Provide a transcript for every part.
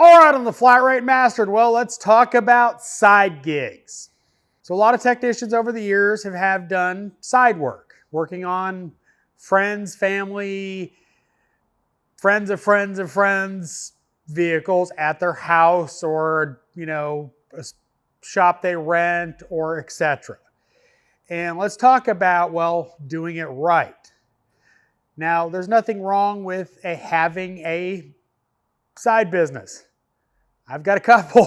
All right, on the Flat Rate Mastered, well, let's talk about side gigs. So a lot of technicians over the years have done side work, working on friends, family, friends of friends of friends vehicles at their house or, a shop they rent or etc. And let's talk about, well, doing it right. Now, there's nothing wrong with having a side business. I've got a couple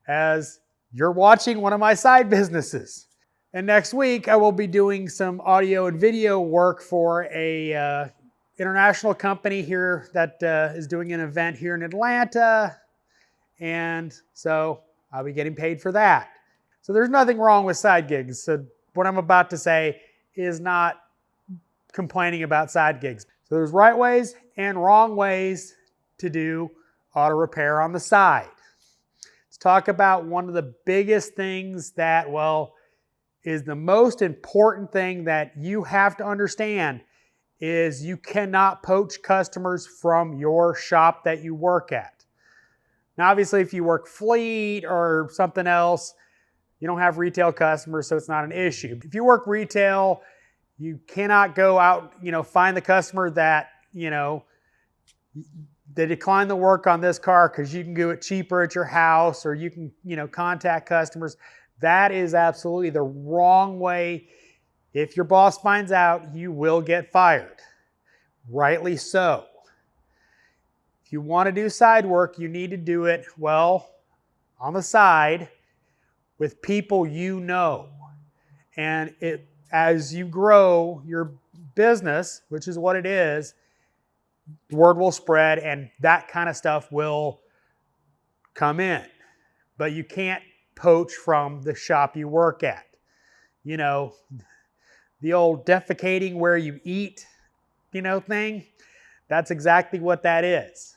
as you're watching one of my side businesses. And next week, I will be doing some audio and video work for a international company here that is doing an event here in Atlanta. And so I'll be getting paid for that. So there's nothing wrong with side gigs. So what I'm about to say is not complaining about side gigs. So there's right ways and wrong ways to do auto repair on the side. Let's talk about one of the biggest things that, well, is the most important thing that you have to understand is you cannot poach customers from your shop that you work at. Now, obviously, if you work fleet or something else, you don't have retail customers, so it's not an issue. If you work retail, you cannot go out, find the customer that, they decline the work on this car because you can do it cheaper at your house, or you can, contact customers. That is absolutely the wrong way. If your boss finds out, you will get fired. Rightly so. If you want to do side work, you need to do it, well, on the side with people you know. And as you grow your business, which is what it is, the word will spread and that kind of stuff will come in. But you can't poach from the shop you work at. The old defecating where you eat, thing, that's exactly what that is.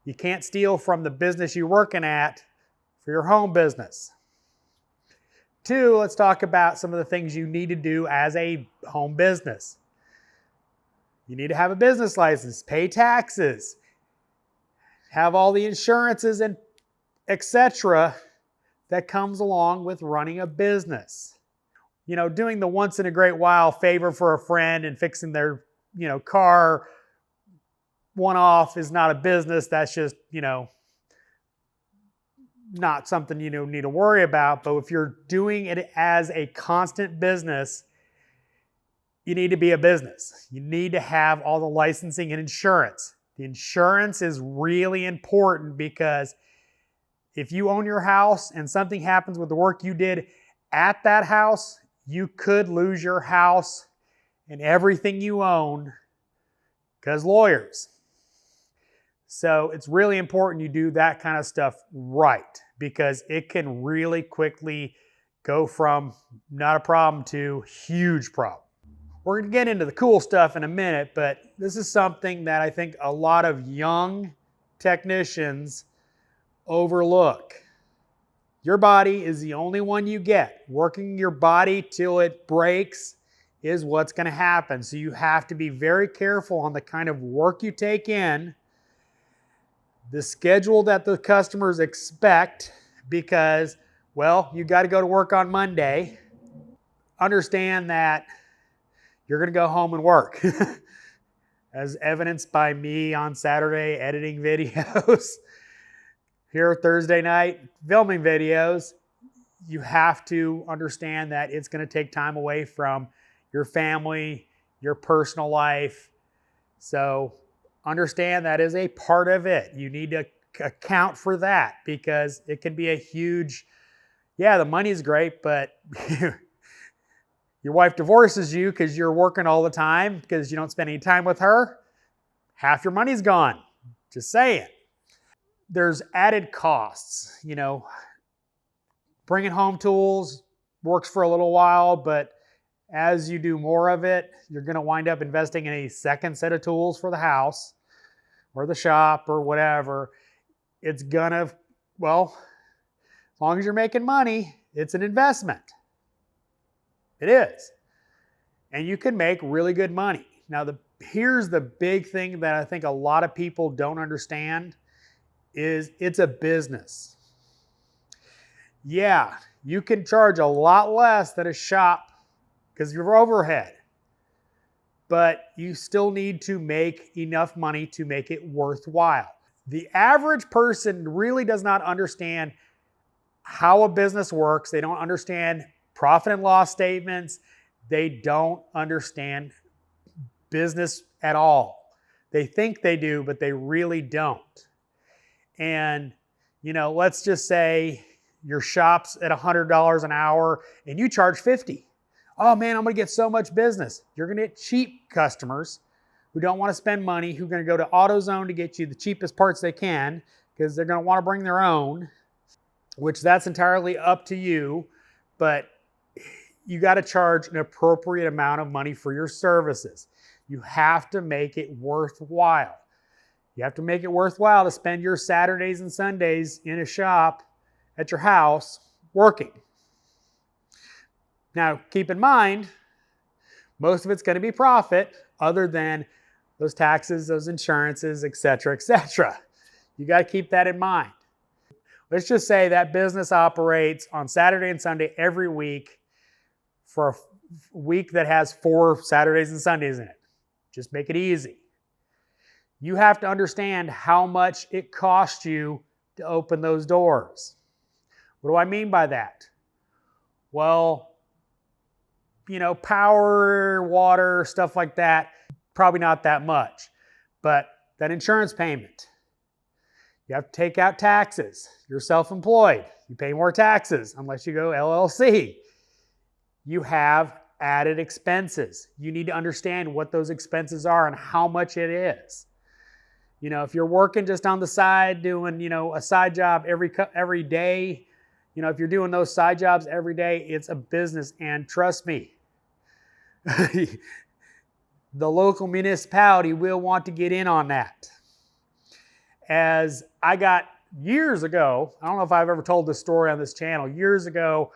You can't steal from the business you're working at for your home business. 2, let's talk about some of the things you need to do as a home business. You need to have a business license, pay taxes, have all the insurances and etc. that comes along with running a business. Doing the once in a great while favor for a friend and fixing their, car one-off is not a business. That's just, not something you need to worry about. But if you're doing it as a constant business, you need to be a business. You need to have all the licensing and insurance. The insurance is really important because if you own your house and something happens with the work you did at that house, you could lose your house and everything you own because lawyers. So it's really important you do that kind of stuff right because it can really quickly go from not a problem to huge problem. We're going to get into the cool stuff in a minute, but this is something that I think a lot of young technicians overlook. Your body is the only one you get. Working your body till it breaks is what's going to happen. So you have to be very careful on the kind of work you take in, the schedule that the customers expect, because, well, you got to go to work on Monday. Understand that you're going to go home and work, as evidenced by me on Saturday editing videos. Here Thursday night filming videos. You have to understand that it's going to take time away from your family, your personal life. So understand that is a part of it. You need to account for that because it can be a huge, the money's great, but your wife divorces you because you're working all the time because you don't spend any time with her. Half your money's gone. Just saying. There's added costs, bringing home tools works for a little while, but as you do more of it, you're going to wind up investing in a second set of tools for the house or the shop or whatever. It's gonna, well, as long as you're making money, it's an investment. It is. And you can make really good money. Now, here's the big thing that I think a lot of people don't understand is it's a business. Yeah, you can charge a lot less than a shop because of your overhead, but you still need to make enough money to make it worthwhile. The average person really does not understand how a business works. They don't understand profit and loss statements. They don't understand business at all. They think they do, but they really don't. And, let's just say your shop's at $100 an hour and you charge 50. Oh man, I'm going to get so much business. You're going to get cheap customers who don't want to spend money, who are going to go to AutoZone to get you the cheapest parts they can because they're going to want to bring their own, which that's entirely up to you. But you got to charge an appropriate amount of money for your services. You have to make it worthwhile. You have to make it worthwhile to spend your Saturdays and Sundays in a shop at your house working. Now, keep in mind, most of it's going to be profit other than those taxes, those insurances, et cetera, et cetera. You got to keep that in mind. Let's just say that business operates on Saturday and Sunday every week for a week that has 4 Saturdays and Sundays in it. Just make it easy. You have to understand how much it costs you to open those doors. What do I mean by that? Well, power, water, stuff like that, probably not that much. But that insurance payment, you have to take out taxes. You're self-employed. You pay more taxes unless you go LLC. You have added expenses. You need to understand what those expenses are and how much it is. If you're working just on the side doing, a side job every day, if you're doing those side jobs every day, it's a business. And trust me, the local municipality will want to get in on that. As I got years ago, I don't know if I've ever told this story on this channel, years ago,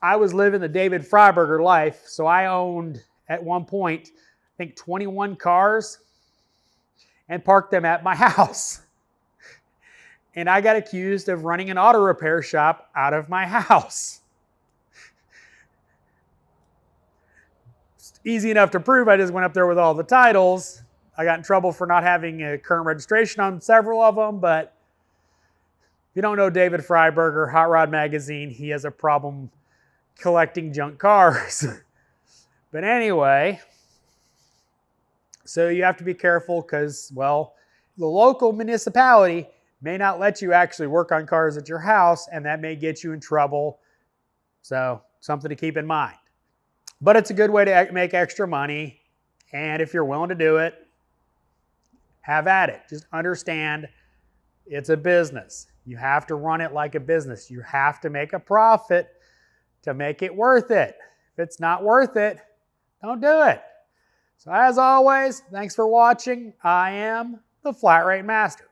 I was living the David Freiberger life. So I owned at one point, I think 21 cars and parked them at my house. And I got accused of running an auto repair shop out of my house. It's easy enough to prove. I just went up there with all the titles. I got in trouble for not having a current registration on several of them, but if you don't know David Freiberger, Hot Rod Magazine, he has a problem collecting junk cars. But anyway, so you have to be careful because, well, the local municipality may not let you actually work on cars at your house, and that may get you in trouble. So something to keep in mind. But it's a good way to make extra money, and if you're willing to do it, have at it. Just understand it's a business. You have to run it like a business. You have to make a profit to make it worth it. If it's not worth it, don't do it. So as always, thanks for watching. I am the Flat Rate Master.